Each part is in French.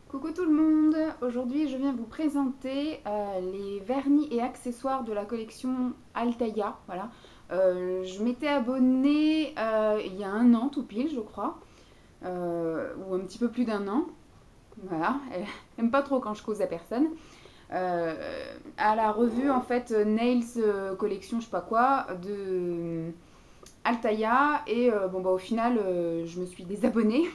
Coucou tout le monde, aujourd'hui je viens vous présenter les vernis et accessoires de la collection Altaïa. Voilà. Je m'étais abonnée il y a un an tout pile je crois, ou un petit peu plus d'un an. Voilà, elle aime pas trop quand je cause à personne. Euh, à la revue en fait Nails collection je sais pas quoi de Altaïa et bon bah au final je me suis désabonnée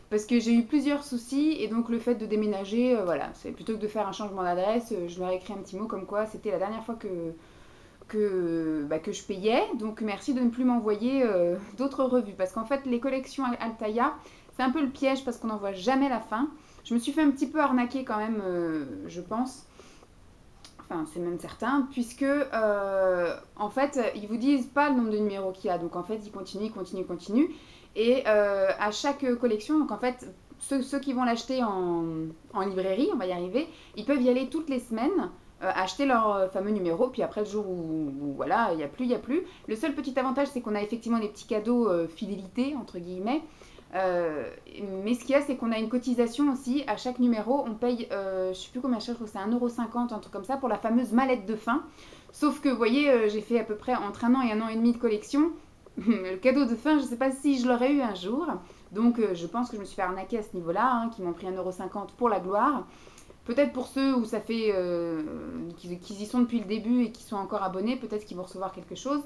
parce que j'ai eu plusieurs soucis et donc le fait de déménager, voilà, c'est plutôt que de faire un changement d'adresse, je leur ai écrit un petit mot comme quoi c'était la dernière fois que je payais. Donc merci de ne plus m'envoyer d'autres revues parce qu'en fait les collections Altaïa, c'est un peu le piège parce qu'on n'en voit jamais la fin. Je me suis fait un petit peu arnaquer quand même, je pense. Enfin, c'est même certain, puisque en fait, ils vous disent pas le nombre de numéros qu'il y a. Donc en fait, ils continuent, ils continuent, ils continuent. Et à chaque collection, donc en fait, ceux qui vont l'acheter en librairie, on va y arriver, ils peuvent y aller toutes les semaines, acheter leur fameux numéro, puis après le jour où voilà, il n'y a plus, il n'y a plus. Le seul petit avantage, c'est qu'on a effectivement des petits cadeaux fidélité, entre guillemets. Euh, mais ce qu'il y a, c'est qu'on a une cotisation aussi. À chaque numéro, on paye, je ne sais plus combien cher, je crois que c'est 1,50 €, un truc comme ça, pour la fameuse mallette de fin. Sauf que, vous voyez, j'ai fait à peu près entre un an et un an et demi de collection. Le cadeau de fin, je ne sais pas si je l'aurais eu un jour. Donc, je pense que je me suis fait arnaquer à ce niveau-là, hein, qui m'ont pris 1,50 € pour la gloire. Peut-être pour ceux où ça fait qu'ils y sont depuis le début et qui sont encore abonnés, peut-être qu'ils vont recevoir quelque chose.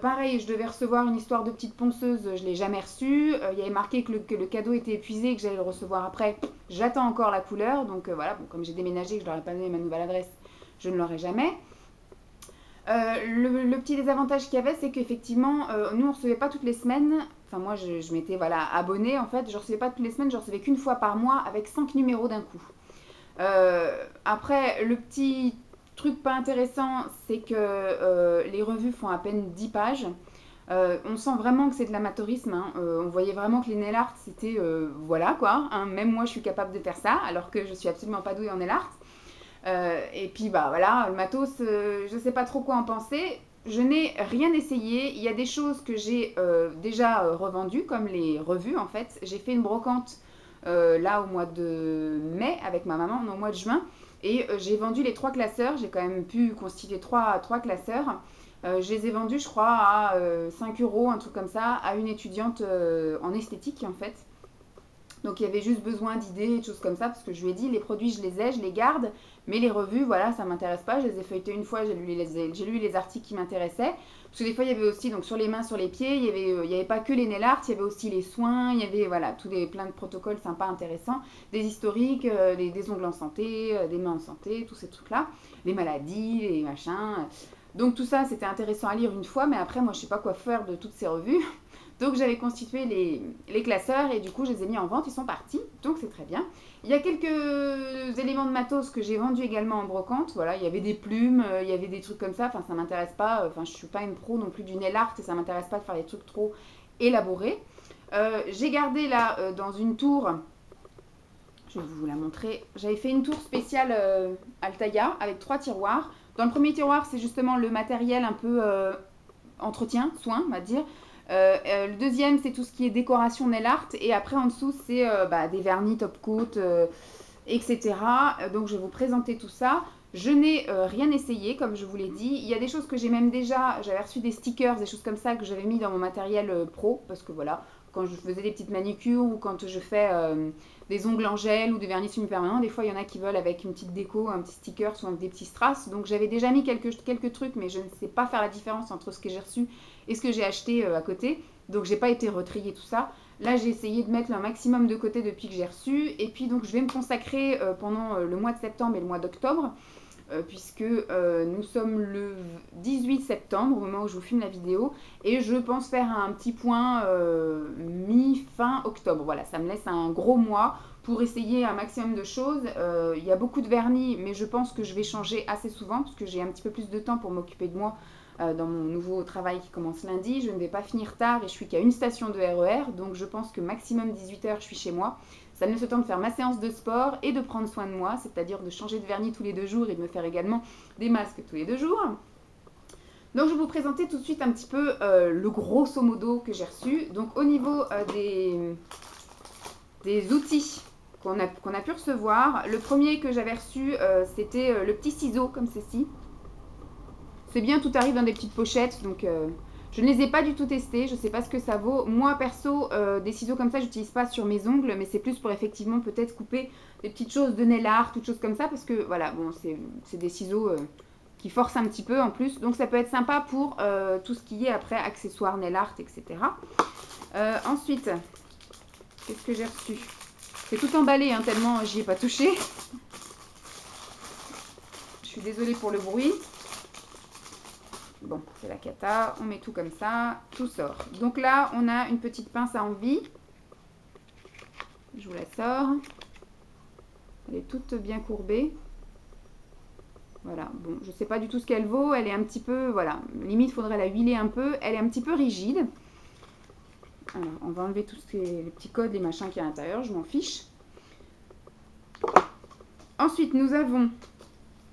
Pareil, je devais recevoir une histoire de petite ponceuse, je ne l'ai jamais reçue. Il y avait marqué que le cadeau était épuisé et que j'allais le recevoir après. J'attends encore la couleur, donc voilà, bon, comme j'ai déménagé et que je leur ai pas donné ma nouvelle adresse, je ne l'aurai jamais. Le petit désavantage qu'il y avait, c'est qu'effectivement, nous on recevait pas toutes les semaines. Enfin, moi je m'étais voilà, abonnée en fait, je recevais pas toutes les semaines, je recevais qu'une fois par mois avec 5 numéros d'un coup. Après, le petit truc pas intéressant, c'est que les revues font à peine 10 pages. On sent vraiment que c'est de l'amateurisme, hein. On voyait vraiment que les nail art, c'était voilà quoi, hein. Même moi, je suis capable de faire ça, alors que je suis absolument pas douée en nail art. Et puis bah voilà, le matos, je sais pas trop quoi en penser. Je n'ai rien essayé. Il y a des choses que j'ai déjà revendues, comme les revues en fait. J'ai fait une brocante là au mois de mai avec ma maman, non, au mois de juin. Et j'ai vendu les 3 classeurs. J'ai quand même pu constituer trois classeurs. Je les ai vendus, je crois, à 5 €, un truc comme ça, à une étudiante en esthétique en fait. Donc il y avait juste besoin d'idées, de choses comme ça, parce que je lui ai dit, les produits, je les ai, je les garde, mais les revues, voilà, ça m'intéresse pas. Je les ai feuilletées une fois, j'ai lu les articles qui m'intéressaient. Parce que des fois, il y avait aussi, donc sur les mains, sur les pieds, il y avait pas que les nail art, il y avait aussi les soins, il y avait, voilà, plein de protocoles sympas, intéressants, des historiques, des ongles en santé, des mains en santé, tous ces trucs-là, les maladies, les machins. Donc tout ça, c'était intéressant à lire une fois, mais après, moi, je sais pas quoi faire de toutes ces revues. Donc j'avais constitué les classeurs et du coup je les ai mis en vente, ils sont partis, donc c'est très bien. Il y a quelques éléments de matos que j'ai vendus également en brocante, voilà, il y avait des plumes, il y avait des trucs comme ça, enfin ça m'intéresse pas, enfin je suis pas une pro non plus du nail art et ça m'intéresse pas de faire des trucs trop élaborés. J'ai gardé là dans une tour, je vais vous la montrer, j'avais fait une tour spéciale Altaïa avec 3 tiroirs. Dans le premier tiroir c'est justement le matériel un peu entretien, soin, on va dire. Le deuxième, c'est tout ce qui est décoration nail art. Et après, en dessous, c'est des vernis top coat, etc. Donc, je vais vous présenter tout ça. Je n'ai rien essayé, comme je vous l'ai dit. Il y a des choses que j'ai même déjà. J'avais reçu des stickers, des choses comme ça que j'avais mis dans mon matériel pro. Parce que voilà, quand je faisais des petites manicures ou quand je fais des ongles en gel ou des vernis semi-permanents, des fois il y en a qui veulent avec une petite déco, un petit sticker ou avec des petits strass. Donc j'avais déjà mis quelques trucs, mais je ne sais pas faire la différence entre ce que j'ai reçu et ce que j'ai acheté à côté. Donc j'ai pas été retrier tout ça. Là j'ai essayé de mettre un maximum de côté depuis que j'ai reçu. Et puis donc je vais me consacrer pendant le mois de septembre et le mois d'octobre puisque nous sommes le 18 septembre au moment où je vous filme la vidéo et je pense faire un petit point mi-fin octobre. Voilà, ça me laisse un gros mois pour essayer un maximum de choses. Il y a beaucoup de vernis, mais je pense que je vais changer assez souvent parce que j'ai un petit peu plus de temps pour m'occuper de moi dans mon nouveau travail qui commence lundi. Je ne vais pas finir tard et je suis qu'à une station de RER, donc je pense que maximum 18 h je suis chez moi. Ça me laisse le temps de faire ma séance de sport et de prendre soin de moi, c'est-à-dire de changer de vernis tous les 2 jours et de me faire également des masques tous les 2 jours. Donc je vais vous présenter tout de suite un petit peu le grosso modo que j'ai reçu. Donc au niveau des outils, qu'on a pu recevoir. Le premier que j'avais reçu, c'était le petit ciseau comme ceci. C'est bien, tout arrive dans des petites pochettes, donc je ne les ai pas du tout testés, je ne sais pas ce que ça vaut. Moi, perso, des ciseaux comme ça, je n'utilise pas sur mes ongles, mais c'est plus pour effectivement peut-être couper des petites choses de nail art, toutes choses comme ça, parce que voilà, bon, c'est des ciseaux qui forcent un petit peu en plus, donc ça peut être sympa pour tout ce qui est après accessoires nail art, etc. Ensuite, qu'est-ce que j'ai reçu? C'est tout emballé, hein, tellement j'y ai pas touché. Je suis désolée pour le bruit. Bon, c'est la cata, on met tout comme ça, tout sort. Donc là, on a une petite pince à envie. Je vous la sors. Elle est toute bien courbée. Voilà, bon, je ne sais pas du tout ce qu'elle vaut. Elle est un petit peu, voilà, limite, il faudrait la huiler un peu. Elle est un petit peu rigide. Alors, on va enlever tous les petits codes, les machins qu'il y a à l'intérieur, je m'en fiche. Ensuite, nous avons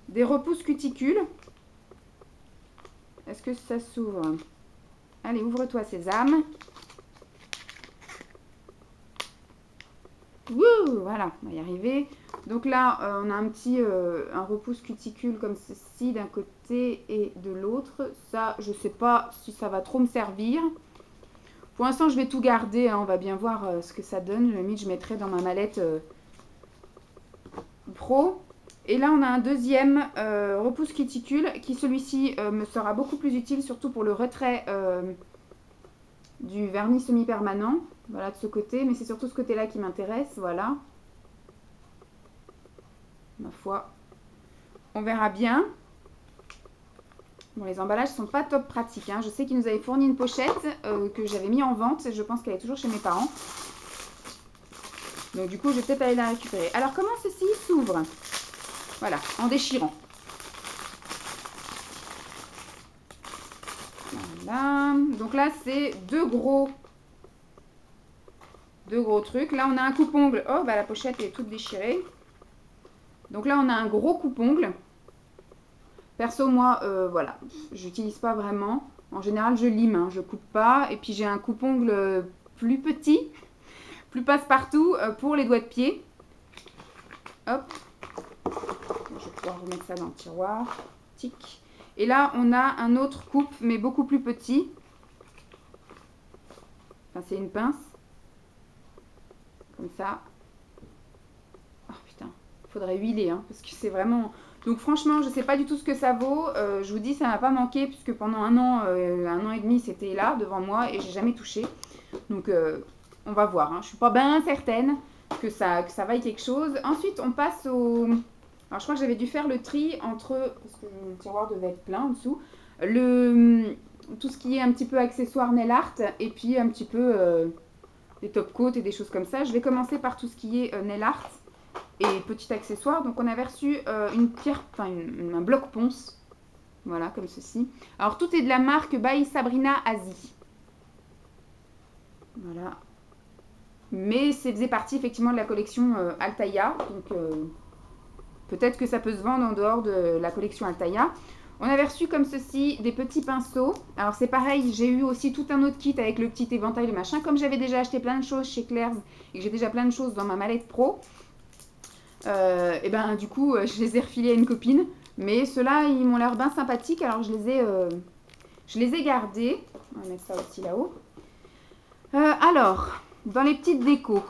des repousses cuticules. Est-ce que ça s'ouvre? Allez, ouvre-toi, Sésame. Wouh, voilà, on va y arriver. Donc là, on a un petit un repousse cuticule comme ceci d'un côté et de l'autre. Ça, je ne sais pas si ça va trop me servir. Pour l'instant, je vais tout garder. Hein, on va bien voir ce que ça donne. Je mettrai dans ma mallette pro. Et là, on a un deuxième repousse cuticule qui, celui-ci, me sera beaucoup plus utile, surtout pour le retrait du vernis semi-permanent. Voilà, de ce côté. Mais c'est surtout ce côté-là qui m'intéresse. Voilà. Ma foi, on verra bien. Bon, les emballages sont pas top pratiques. Hein. Je sais qu'ils nous avaient fourni une pochette que j'avais mis en vente. Je pense qu'elle est toujours chez mes parents. Donc, du coup, je vais peut-être aller la récupérer. Alors, comment ceci s'ouvre? Voilà, en déchirant. Voilà. Donc là, c'est deux gros trucs. Là, on a un coupe-ongle. Oh, bah la pochette est toute déchirée. Donc là, on a un gros coupe-ongle. Perso, moi, voilà, j'utilise pas vraiment. En général, je lime, hein, je coupe pas. Et puis, j'ai un coupe-ongle plus petit, plus passe-partout pour les doigts de pied. Hop. Je vais pouvoir remettre ça dans le tiroir. Tic. Et là, on a un autre coupe, mais beaucoup plus petit. Enfin, c'est une pince. Comme ça. Oh putain, il faudrait huiler, hein, parce que c'est vraiment... Donc franchement, je ne sais pas du tout ce que ça vaut. Je vous dis, ça m'a pas manqué, puisque pendant un an et demi, c'était là, devant moi, et j'ai jamais touché. Donc, on va voir. Hein. Je suis pas bien certaine que ça vaille quelque chose. Ensuite, on passe au... Alors, je crois que j'avais dû faire le tri entre... Parce que mon tiroir devait être plein en dessous. Tout ce qui est un petit peu accessoire nail art, et puis un petit peu des top coats et des choses comme ça. Je vais commencer par tout ce qui est nail art et petit accessoire. Donc, on avait reçu une pierre, enfin un bloc ponce. Voilà, comme ceci. Alors, tout est de la marque by Sabrina Asie. Voilà. Mais ça faisait partie effectivement de la collection Altaïa. Donc, peut-être que ça peut se vendre en dehors de la collection Altaïa. On avait reçu comme ceci des petits pinceaux. Alors, c'est pareil, j'ai eu aussi tout un autre kit avec le petit éventail, le machin. Comme j'avais déjà acheté plein de choses chez Claire's et que j'ai déjà plein de choses dans ma mallette pro, et ben du coup, je les ai refilés à une copine. Mais ceux-là, ils m'ont l'air bien sympathiques. Alors, je les ai gardés. On va mettre ça aussi là-haut. Alors, dans les petites décos,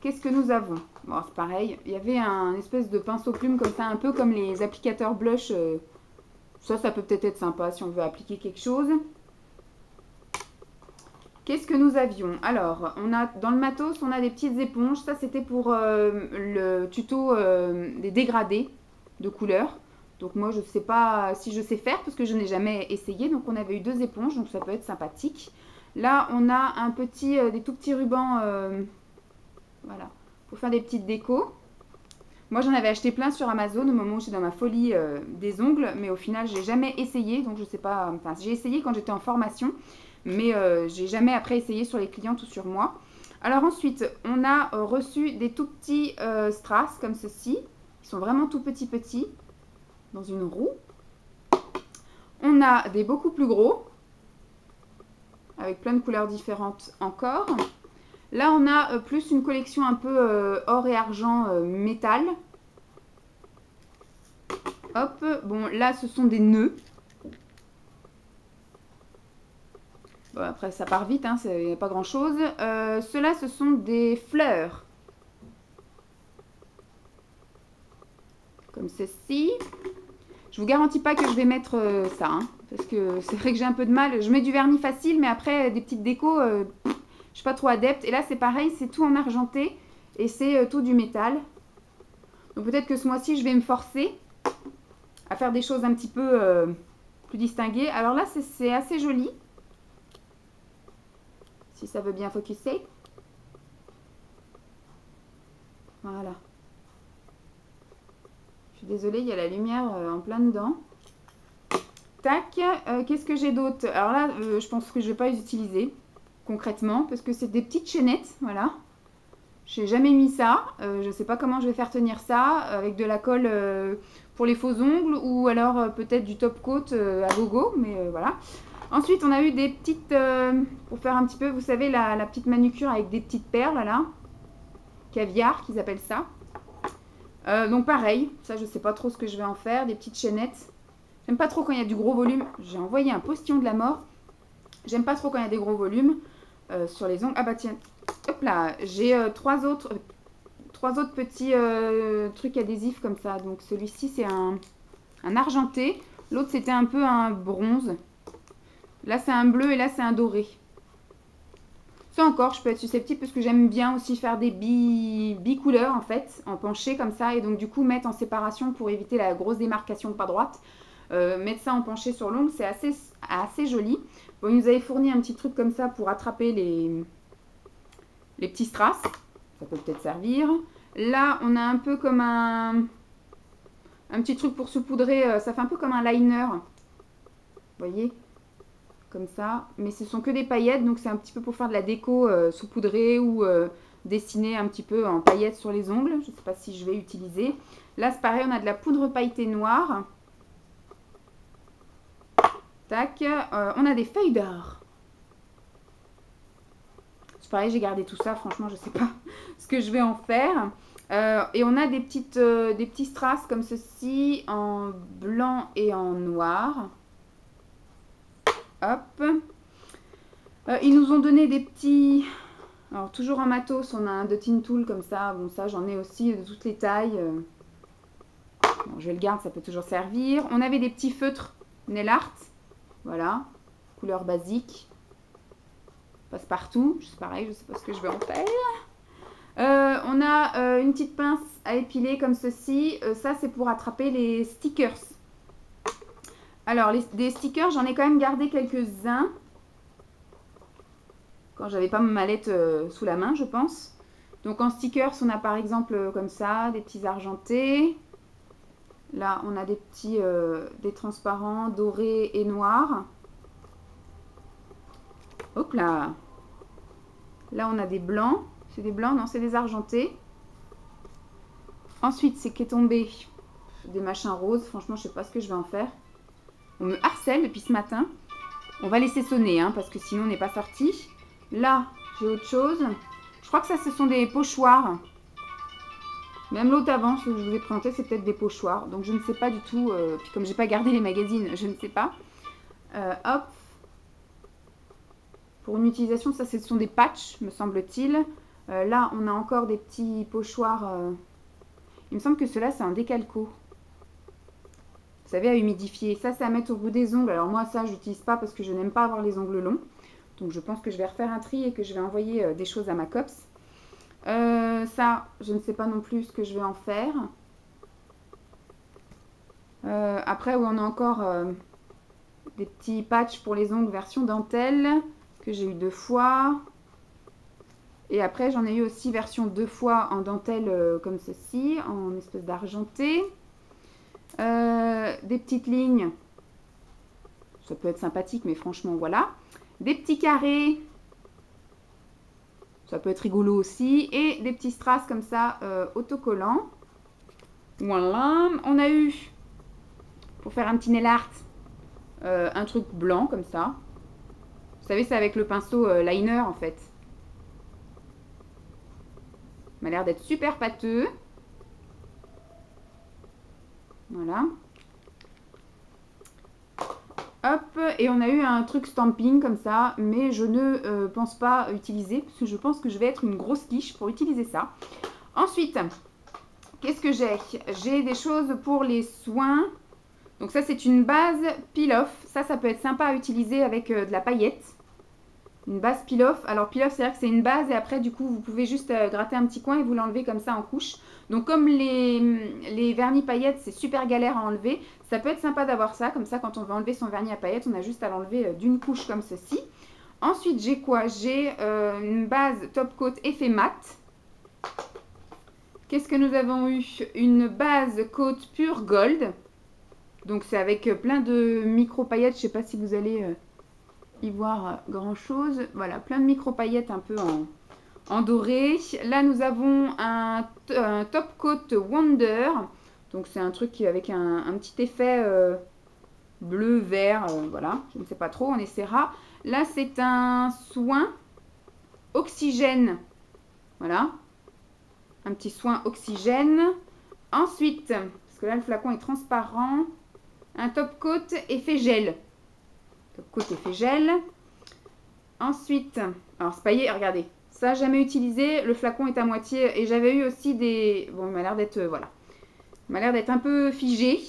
qu'est-ce que nous avons? Bon, c'est pareil. Il y avait un espèce de pinceau plume comme ça, un peu comme les applicateurs blush. Ça peut peut-être être sympa si on veut appliquer quelque chose. Qu'est-ce que nous avions? Alors, on a dans le matos, on a des petites éponges. Ça, c'était pour le tuto des dégradés de couleurs. Donc moi, je ne sais pas si je sais faire parce que je n'ai jamais essayé. Donc, on avait eu 2 éponges, donc ça peut être sympathique. Là, on a des tout petits rubans, voilà, pour faire des petites décos. Moi, j'en avais acheté plein sur Amazon au moment où j'étais dans ma folie des ongles, mais au final, j'ai jamais essayé, donc je sais pas. Enfin, j'ai essayé quand j'étais en formation, mais j'ai jamais après essayé sur les clientes ou sur moi. Alors ensuite, on a reçu des tout petits strass comme ceci, qui sont vraiment tout petits, dans une roue. On a des beaucoup plus gros, avec plein de couleurs différentes encore. Là, on a plus une collection un peu or et argent métal. Hop, bon, là, ce sont des nœuds. Bon, après, ça part vite, hein, il n'y a pas grand-chose. Ceux-là, ce sont des fleurs. Comme ceci. Je vous garantis pas que je vais mettre ça, hein, parce que c'est vrai que j'ai un peu de mal. Je mets du vernis facile, mais après, des petites décos, je suis pas trop adepte. Et là, c'est pareil, c'est tout en argenté, et c'est tout du métal. Donc peut-être que ce mois-ci, je vais me forcer à faire des choses un petit peu plus distinguées. Alors là, c'est assez joli. Si ça veut bien focuser. Voilà. Je suis désolée, il y a la lumière en plein dedans. Tac, qu'est-ce que j'ai d'autre? Alors là, je pense que je ne vais pas les utiliser concrètement parce que c'est des petites chaînettes, voilà. Je n'ai jamais mis ça, je ne sais pas comment je vais faire tenir ça avec de la colle pour les faux ongles ou alors peut-être du top coat à gogo, mais voilà. Ensuite, on a eu des petites, pour faire un petit peu, vous savez, la petite manucure avec des petites perles là, caviar qu'ils appellent ça. Donc pareil, ça je sais pas trop ce que je vais en faire, des petites chaînettes. J'aime pas trop quand il y a du gros volume. J'ai envoyé un postillon de la mort. J'aime pas trop quand il y a des gros volumes sur les ongles. Ah bah tiens, hop là, j'ai trois autres petits trucs adhésifs comme ça. Donc celui-ci c'est un argenté, l'autre c'était un peu un bronze. Là c'est un bleu et là c'est un doré. Ça encore, je peux être susceptible parce que j'aime bien aussi faire des bicouleurs en fait, en penché comme ça. Et donc du coup mettre en séparation pour éviter la grosse démarcation pas droite. Mettre ça en penché sur l'ongle, c'est assez joli. Bon, il nous avait fourni un petit truc comme ça pour attraper les petits strass. Ça peut peut-être servir. Là, on a un peu comme un petit truc pour saupoudrer. Ça fait un peu comme un liner. Vous voyez? Comme ça, mais ce sont que des paillettes, donc c'est un petit peu pour faire de la déco saupoudrée ou dessiner un petit peu en paillettes sur les ongles. Je ne sais pas si je vais utiliser. Là, c'est pareil, on a de la poudre pailletée noire. Tac, on a des feuilles d'or. C'est pareil, j'ai gardé tout ça, franchement, je ne sais pas ce que je vais en faire. Et on a des petits strass comme ceci, en blanc et en noir. Hop. Ils nous ont donné des petits... Alors, toujours en matos, on a un de Tin Tool comme ça. Bon, ça, j'en ai aussi de toutes les tailles. Bon, je vais le garder, ça peut toujours servir. On avait des petits feutres nail art. Voilà. Couleur basique. Passe partout. C'est pareil, je ne sais pas ce que je vais en faire. On a une petite pince à épiler comme ceci. Ça, c'est pour attraper les stickers. Alors, des stickers, j'en ai quand même gardé quelques-uns. Quand j'avais pas ma mallette sous la main, je pense. Donc, en stickers, on a par exemple comme ça, des petits argentés. Là, on a des transparents dorés et noirs. Hop là. Là, on a des blancs. C'est des blancs? Non, c'est des argentés. Ensuite, c'est qu'est tombé des machins roses. Franchement, je sais pas ce que je vais en faire. On me harcèle depuis ce matin. On va laisser sonner, hein, parce que sinon on n'est pas sorti. Là, j'ai autre chose. Je crois que ça, ce sont des pochoirs. Même l'autre avant, ce que je vous ai présenté, c'est peut-être des pochoirs. Donc je ne sais pas du tout. Puis comme j'ai pas gardé les magazines, je ne sais pas. Hop. Pour une utilisation, ça, ce sont des patchs, me semble-t-il. Là, on a encore des petits pochoirs. Il me semble que ceux-là, c'est un décalco. Vous savez, à humidifier. Ça, c'est à mettre au bout des ongles. Alors moi, ça, je n'utilise pas parce que je n'aime pas avoir les ongles longs. Donc je pense que je vais refaire un tri et que je vais envoyer des choses à ma copse. Ça, je ne sais pas non plus ce que je vais en faire. Après, on a encore des petits patchs pour les ongles version dentelle que j'ai eu 2 fois. Et après, j'en ai eu aussi version 2 fois en dentelle comme ceci, en espèce d'argenté. Des petites lignes. Ça peut être sympathique, mais franchement, voilà. Des petits carrés. Ça peut être rigolo aussi. Et des petits strass comme ça, autocollants. Voilà. On a eu, pour faire un petit nail art, un truc blanc comme ça. Vous savez, c'est avec le pinceau liner en fait. m'a l'air d'être super pâteux. Voilà. Hop, et on a eu un truc stamping comme ça, mais je ne pense pas utiliser, parce que je pense que je vais être une grosse quiche pour utiliser ça. Ensuite, qu'est-ce que j'ai? J'ai des choses pour les soins. Donc ça, c'est une base peel-off. Ça peut être sympa à utiliser avec de la paillette. Une base peel-off. Alors peel-off, c'est-à-dire que c'est une base et après, du coup, vous pouvez juste gratter un petit coin et vous l'enlevez comme ça en couche. Donc comme les vernis paillettes, c'est super galère à enlever, ça peut être sympa d'avoir ça. Comme ça, quand on veut enlever son vernis à paillettes, on a juste à l'enlever d'une couche comme ceci. Ensuite, j'ai quoi? J'ai une base top coat effet mat. Qu'est-ce que nous avons eu? Une base coat pure gold. Donc c'est avec plein de micro paillettes. Je ne sais pas si vous allez y voir grand chose. Voilà, plein de micro paillettes un peu en doré. Là nous avons un top coat Wonder. Donc c'est un truc avec un petit effet bleu, vert. Voilà, je ne sais pas trop, on essaiera. Là c'est un soin oxygène. Voilà, un petit soin oxygène. Ensuite, parce que là le flacon est transparent, un top coat effet gel. Top coat effet gel. Ensuite, alors spaillé, regardez, ça jamais utilisé, le flacon est à moitié et j'avais eu aussi des... Bon, il m'a l'air d'être, voilà, il m'a l'air d'être un peu figé.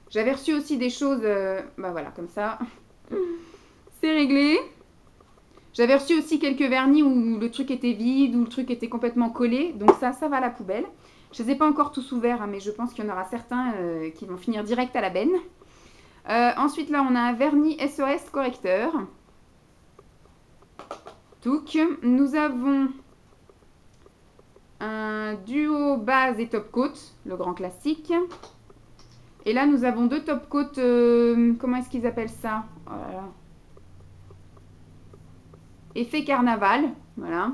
J'avais reçu aussi des choses, bah voilà, comme ça, c'est réglé. J'avais reçu aussi quelques vernis où le truc était vide, où le truc était complètement collé, donc ça va à la poubelle. Je ne les ai pas encore tous ouverts, hein, mais je pense qu'il y en aura certains qui vont finir direct à la benne. Ensuite, là, on a un vernis SOS correcteur. Donc, nous avons un duo base et top coat, le grand classique. Et là, nous avons deux top coat, comment est-ce qu'ils appellent ça? Oh là là. Effet carnaval, voilà.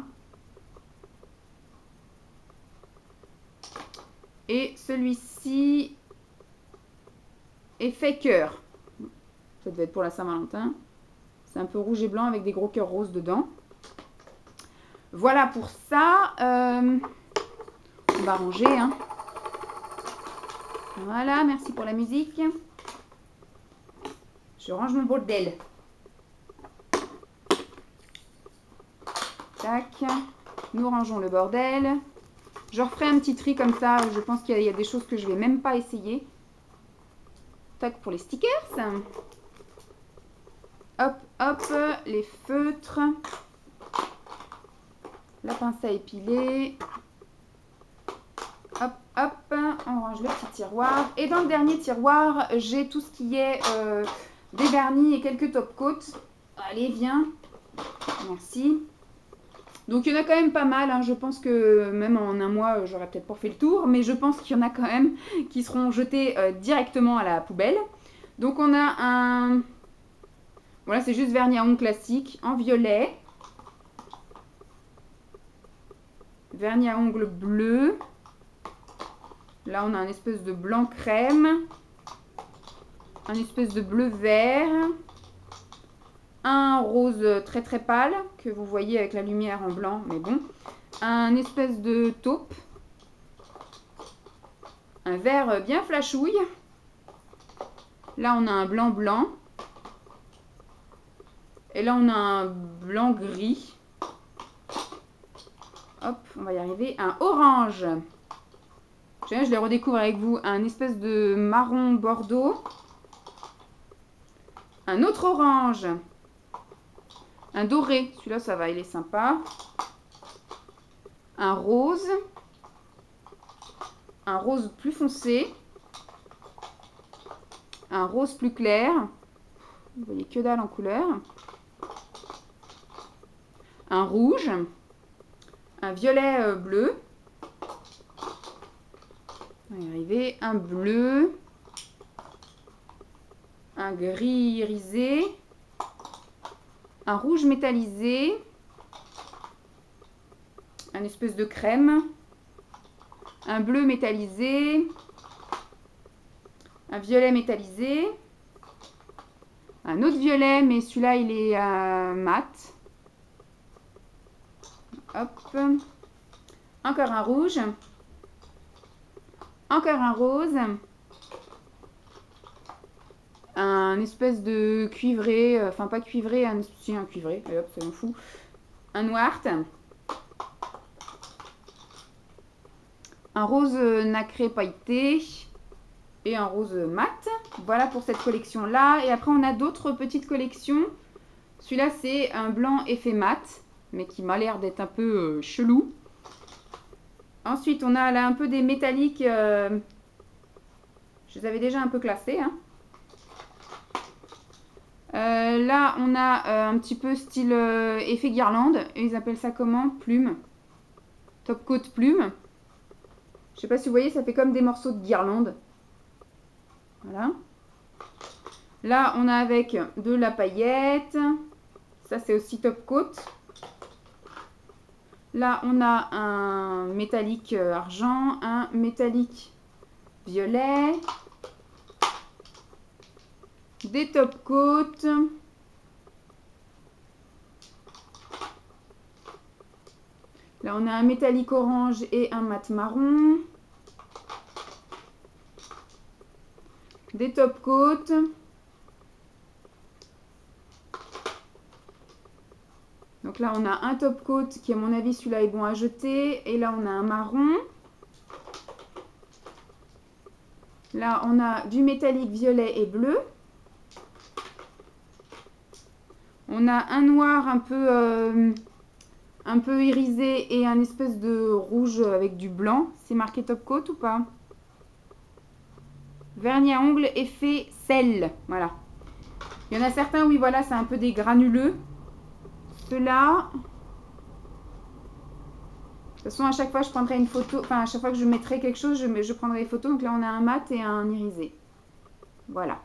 Et celui-ci, effet cœur. Ça devait être pour la Saint-Valentin. C'est un peu rouge et blanc avec des gros cœurs roses dedans. Voilà pour ça. On va ranger. Hein. Voilà, merci pour la musique. Je range mon bordel. Tac. Nous rangeons le bordel. Je referai un petit tri comme ça. Je pense qu'il y a des choses que je ne vais même pas essayer. Tac pour les stickers. Hop, hop, les feutres. La pince à épiler. Hop, hop, on range le petit tiroir. Et dans le dernier tiroir, j'ai tout ce qui est des vernis et quelques top coats. Allez, viens. Merci. Donc il y en a quand même pas mal. Hein. Je pense que même en un mois, j'aurais peut-être pas fait le tour. Mais je pense qu'il y en a quand même qui seront jetés directement à la poubelle. Donc on a un... Voilà, c'est juste vernis à ongles classique en violet. Vernis à ongles bleu. Là, on a un espèce de blanc crème. Un espèce de bleu vert. Un rose très très pâle que vous voyez avec la lumière en blanc, mais bon. Un espèce de taupe. Un vert bien flashouille. Là, on a un blanc blanc. Et là, on a un blanc gris. Hop, on va y arriver. Un orange. Je les redécouvre avec vous. Un espèce de marron bordeaux. Un autre orange. Un doré. Celui-là, ça va, il est sympa. Un rose. Un rose plus foncé. Un rose plus clair. Vous voyez que dalle en couleur. Un rouge. Un violet bleu. On va y arriver. Un bleu. Un gris irisé. Un rouge métallisé. Un espèce de crème. Un bleu métallisé. Un violet métallisé. Un autre violet, mais celui-là, il est mat. Hop. encore un rouge, encore un rose, un espèce de cuivré, enfin pas cuivré, un cuivré, allez hop, ça m'en fout, un noir, un rose nacré pailleté et un rose mat. Voilà pour cette collection là. Et après on a d'autres petites collections. Celui-là c'est un blanc effet mat, mais qui m'a l'air d'être un peu chelou. Ensuite on a là un peu des métalliques, je les avais déjà un peu classés, hein. Là on a un petit peu style effet guirlande, et ils appellent ça comment? Plume, top coat plume. Je sais pas si vous voyez, ça fait comme des morceaux de guirlande. Voilà. Là on a avec de la paillette, ça c'est aussi top coat. Là on a un métallique argent, un métallique violet, des top coats, là on a un métallique orange et un mat marron, des top coats, donc là on a un top coat qui à mon avis celui-là est bon à jeter, et là on a un marron, là on a du métallique violet et bleu. On a un noir un peu irisé et un espèce de rouge avec du blanc. C'est marqué top coat ou pas? Vernis à ongles effet sel. Voilà. Il y en a certains, oui, voilà, c'est un peu des granuleux. Ceux-là. De toute façon, à chaque fois, je prendrai une photo. Enfin, à chaque fois que je mettrai quelque chose, je prendrai les photos. Donc là, on a un mat et un irisé. Voilà.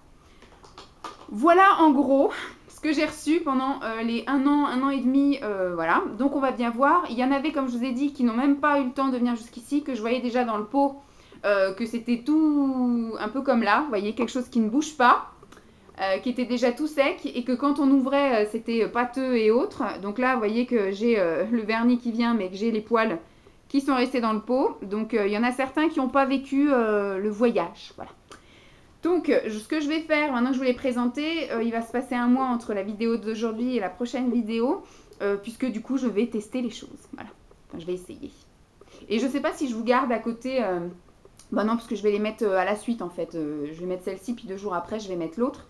Voilà en gros ce que j'ai reçu pendant les un an et demi, voilà. Donc on va bien voir. Il y en avait, comme je vous ai dit, qui n'ont même pas eu le temps de venir jusqu'ici, que je voyais déjà dans le pot que c'était tout un peu comme là, vous voyez, quelque chose qui ne bouge pas, qui était déjà tout sec, et que quand on ouvrait, c'était pâteux et autres. Donc là, vous voyez que j'ai le vernis qui vient, mais que j'ai les poils qui sont restés dans le pot. Donc il y en a certains qui n'ont pas vécu le voyage, voilà. Donc, ce que je vais faire, maintenant que je vous l'ai présenté, il va se passer un mois entre la vidéo d'aujourd'hui et la prochaine vidéo, puisque du coup, je vais tester les choses. Voilà, enfin, je vais essayer. Et je ne sais pas si je vous garde à côté... bah non, parce que je vais les mettre à la suite, en fait. Je vais mettre celle-ci, puis 2 jours après, je vais mettre l'autre.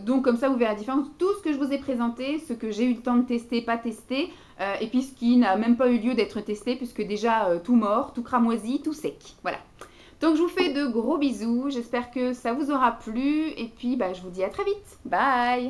Donc, comme ça, vous verrez la différence. Tout ce que je vous ai présenté, ce que j'ai eu le temps de tester, pas testé, et puis ce qui n'a même pas eu lieu d'être testé, puisque déjà tout mort, tout cramoisi, tout sec. Voilà. Donc je vous fais de gros bisous, j'espère que ça vous aura plu et puis bah, je vous dis à très vite. Bye!